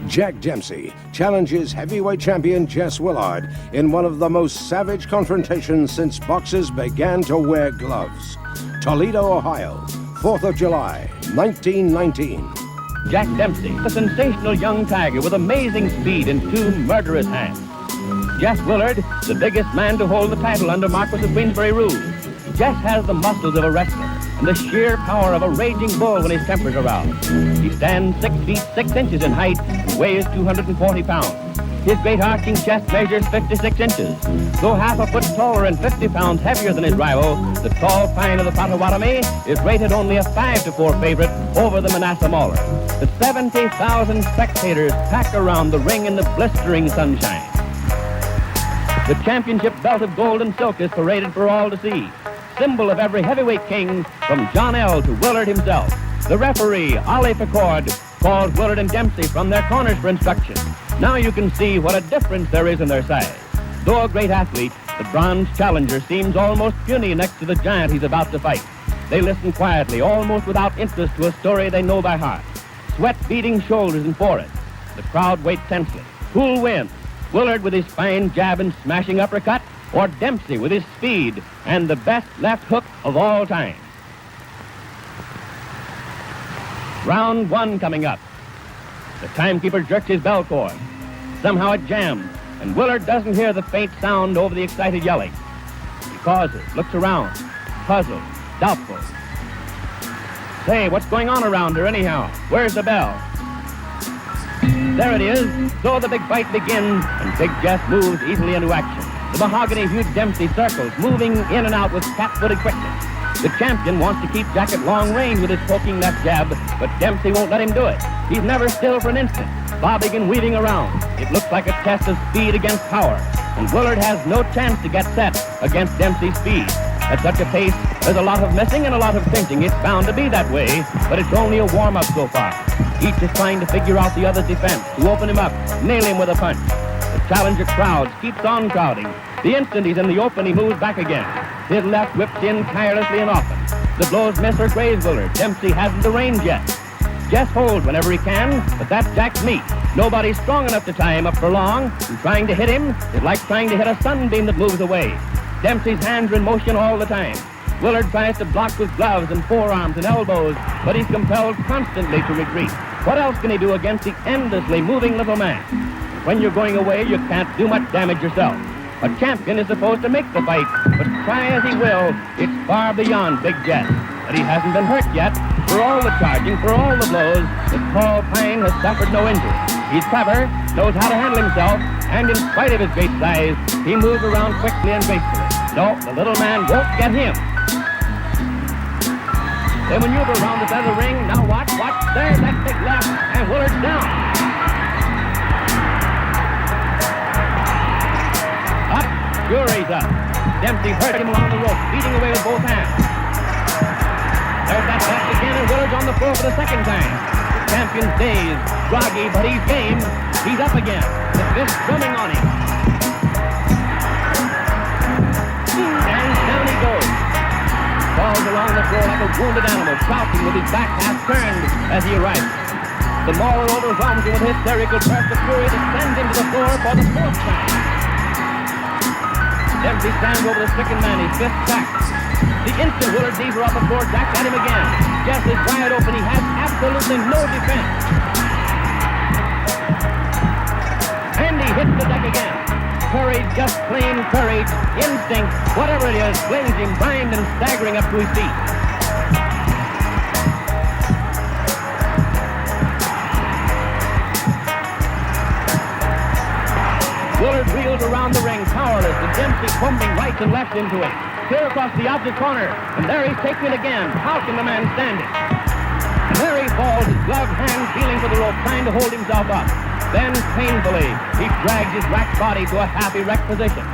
Jack Dempsey challenges heavyweight champion Jess Willard in one of the most savage confrontations since boxers began to wear gloves. Toledo, Ohio, 4th of July, 1919. Jack Dempsey, a sensational young tiger with amazing speed and two murderous hands. Jess Willard, the biggest man to hold the title under Marquis of Queensberry rule. Jess has the muscles of a wrestler and the sheer power of a raging bull when his temper's aroused. He stands 6 feet 6 inches in height and weighs 240 pounds. His great arching chest measures 56 inches. Though half a foot taller and 50 pounds heavier than his rival, the tall pine of the Potawatomi is rated only a 5-4 favorite over the Manassas Mauler. The 70,000 spectators pack around the ring in the blistering sunshine. The championship belt of gold and silk is paraded for all to see, symbol of every heavyweight king from John L. to Willard himself. The referee, Ollie Picord, called Willard and Dempsey from their corners for instruction. Now you can see what a difference there is in their size. Though a great athlete, the bronze challenger seems almost puny next to the giant he's about to fight. They listen quietly, almost without interest, to a story they know by heart. Sweat beading shoulders and foreheads. The crowd waits tensely. Who'll win? Willard with his fine jab and smashing uppercut, or Dempsey with his speed and the best left hook of all time? Round 1 coming up. The timekeeper jerks his bell cord. Somehow it jams, and Willard doesn't hear the faint sound over the excited yelling. He pauses, looks around, puzzled, doubtful. Say, what's going on around her anyhow? Where's the bell? There it is. So the big fight begins, and Big Jess moves easily into action. The mahogany-hued Dempsey circles, moving in and out with cat-footed quickness. The champion wants to keep Jack at long range with his poking left jab, but Dempsey won't let him do it. He's never still for an instant, bobbing and weaving around. It looks like a test of speed against power, and Willard has no chance to get set against Dempsey's speed. At such a pace, there's a lot of missing and a lot of pinching. It's bound to be that way, but it's only a warm-up so far. Each is trying to figure out the other's defense, to open him up, nail him with a punch. The challenger crowds keeps on crowding. The instant he's in the open, he moves back again. His left whips in tirelessly and often. The blows miss or graze Willard. Dempsey hasn't the range yet. Jess holds whenever he can, but that's Jack's meat. Nobody's strong enough to tie him up for long, and trying to hit him is like trying to hit a sunbeam that moves away. Dempsey's hands are in motion all the time. Willard tries to block with gloves and forearms and elbows, but he's compelled constantly to retreat. What else can he do against the endlessly moving little man? When you're going away, you can't do much damage yourself. A champion is supposed to make the fight, but try as he will, it's far beyond Big Jess. But he hasn't been hurt yet. For all the charging, for all the blows, the tall pine has suffered no injury. He's clever, knows how to handle himself, and in spite of his great size, he moves around quickly and gracefully. No, the little man won't get him. They maneuver around the side of the ring. Now watch. There's that big left, and Willard's down. Up, sure he's up. Dempsey hurt him along the rope, beating away with both hands. There's that left again, and Willard's on the floor for the second time. The champion's dazed, groggy, but he's game. He's up again. The fist drumming on him. And down he goes. Falls along the floor like a wounded animal, crouching with his back half turned as he arrives. The mauler overwhelms him with hysterical burst of fury that sends him to the floor for the 4th time. Dempsey stands over the stricken man, his fist back. The instant Willard's knees are off the floor, Jack at him again. Jess is wide open, he has absolutely no defense. And he hits the deck again. Courage, just plain courage, instinct, whatever it is, flings him blind and staggering up to his feet. Willard reels around the ring, powerless, with Dempsey pumping right and left into it. Clear across the opposite corner, and there he's taken it again. How can the man stand it? And there he falls, his gloved hand feeling for the rope, trying to hold himself up. Then, painfully, he drags his racked body to a half-erect position.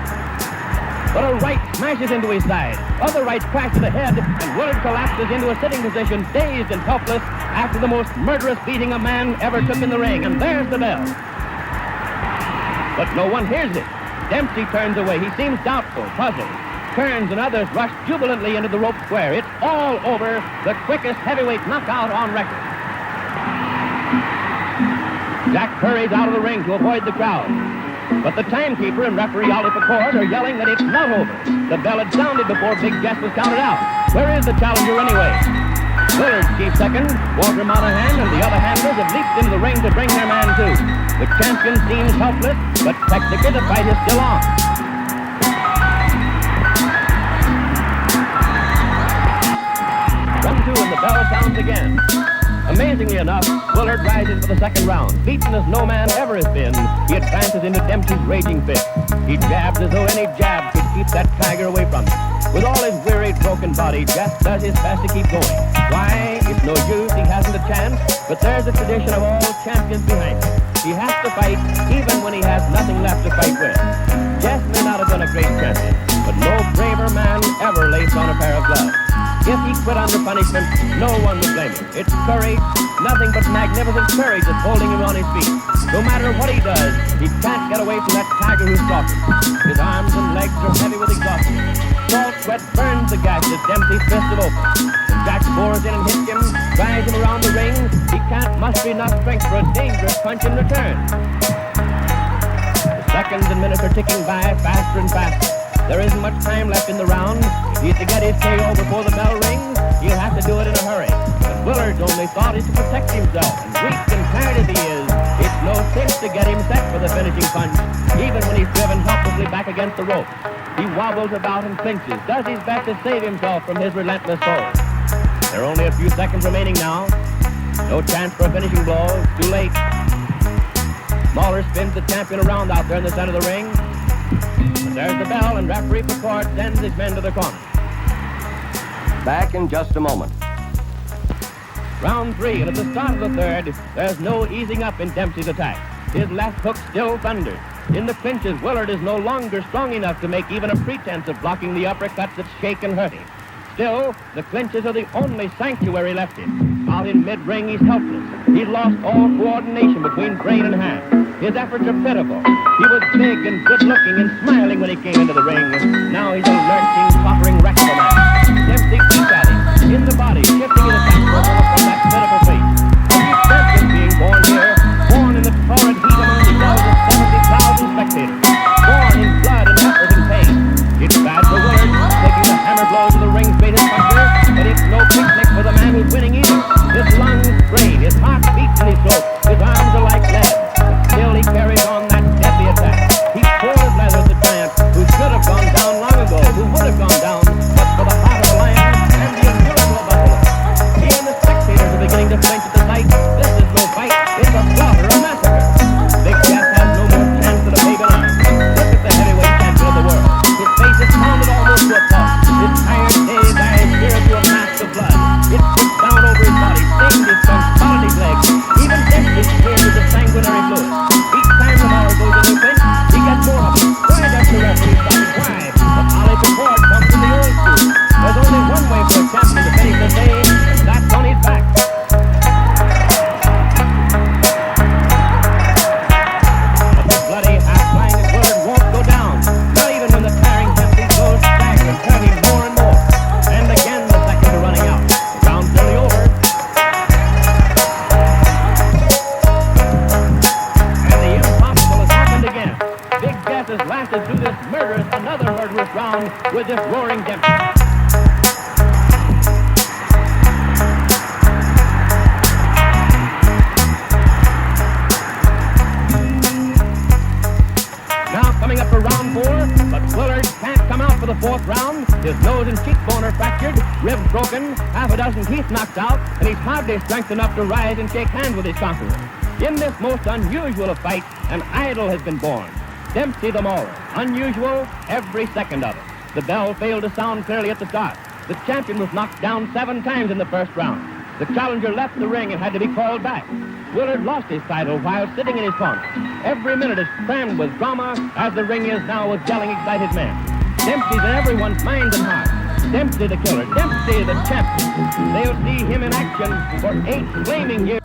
But a right smashes into his side. Other rights crash to the head, and Willard collapses into a sitting position, dazed and helpless, after the most murderous beating a man ever took in the ring. And there's the bell. But no one hears it. Dempsey turns away. He seems doubtful, puzzled. Turns, and others rush jubilantly into the rope square. It's all over. The quickest heavyweight knockout on record. Jack hurries out of the ring to avoid the crowd. But the timekeeper and referee Ollie Pickard are yelling that it's not over. The bell had sounded before Big Jess was counted out. Where is the challenger anyway? Willard keeps second. Walter Monahan and the other handlers have leaped into the ring to bring their man too. The champion seems helpless, but technically the fight is still on. 1-2 and the bell sounds again. Amazingly enough, Willard rises for the second round. Beaten as no man ever has been, he advances into Dempsey's raging fit. He jabs as though any jab could keep that tiger away from him. With all his wearied, broken body, Jess does his best to keep going. Why? It's no use, he hasn't a chance, but there's a tradition of all champions behind him. He has to fight even when he has nothing left to fight with. Jess may not have been a great champion, but no braver man ever laced on a pair of gloves. If he quit under punishment, no one would blame him. It's courage, nothing but magnificent courage that's holding him on his feet. No matter what he does, he can't get away from that tiger who's stalking. His arms and legs are heavy with exhaustion. Salt sweat burns the gash as Dempsey's fists have opened. When Jack bores in and hits him, drives him around the ring, he can't muster enough strength for a dangerous punch in return. The seconds and minutes are ticking by faster and faster. There isn't much time left in the round. If he's to get his KO before the bell rings, he'll have to do it in a hurry. But Willard's only thought is to protect himself, and weak and tired as he is, it's no sense to get him set for the finishing punch, even when he's driven helplessly back against the rope. He wobbles about and clinches, does his best to save himself from his relentless foe. There are only a few seconds remaining now. No chance for a finishing blow. Too late. Mahler spins the champion around out there in the center of the ring. There's the bell, and referee Pickard sends his men to the corner. Back in just a moment. Round 3, and at the start of the third, there's no easing up in Dempsey's attack. His left hook still thunders. In the clinches, Willard is no longer strong enough to make even a pretense of blocking the uppercuts that shake and hurt him. Still, the clinches are the only sanctuary left him. Out in mid-ring, he's helpless. He's lost all coordination between brain and hand. His efforts are pitiful. He was big and good-looking and smiling when he came into the ring. Now he's a lurching, tottering wreck of a man. Dempsey keeps at him, in the body, shifting his attack from that pitiful face. He's champion being born here, born in the torrid heat among the yells of 70,000 spectators, born in blood and effort and pain. It's bad for Willard, taking the hammer blows of the ring's greatest puncher, but it's no picnic for the man who's winning either. His lungs strain, his heart beats in his throat, his arms are like lead. Still he carries on that deadly attack. He pours leather at the giant who should have gone down long ago, who would have gone down, but for the heart of the lion and the invincible buffalo. He and the spectators are beginning to flinch at the sight. This is no fight, it's a slaughter, a massacre. Big Jess has no more chance than a pagan arm. Look at the heavyweight champion of the world. His face is pounded almost to a pulp. His tired, dazed eyes peer into a mask of blood. It drips down over his body, stains his trunk, spotted his legs. Even Dempsey's smeared with the sanguinary fluid. Each time the Mahler goes in the clinch, he gets more of it. Why does the referee stop and cry? But Ollie Pickard comes from the old school. There's only one way for a champion to finish the day, and that's on his back. But the bloody, half-blinded Willard won't go down, not even when the tiring Dempsey goes staggering, hurting more and more. And again the seconds are running out. The round's nearly over. Has lasted through this another murderous round with this roaring Dempsey. Now coming up for round 4, but Willard can't come out for the 4th round. His nose and cheekbone are fractured, ribs broken, half a dozen teeth knocked out, and he's hardly strength enough to rise and shake hands with his conqueror. In this most unusual of fights, an idol has been born. Dempsey the Mauler. Unusual, every second of it. The bell failed to sound clearly at the start. The champion was knocked down 7 times in the first round. The challenger left the ring and had to be called back. Willard lost his title while sitting in his corner. Every minute is crammed with drama, as the ring is now with yelling, excited men. Dempsey's in everyone's mind and heart. Dempsey the killer, Dempsey the champion. They'll see him in action for 8 flaming years.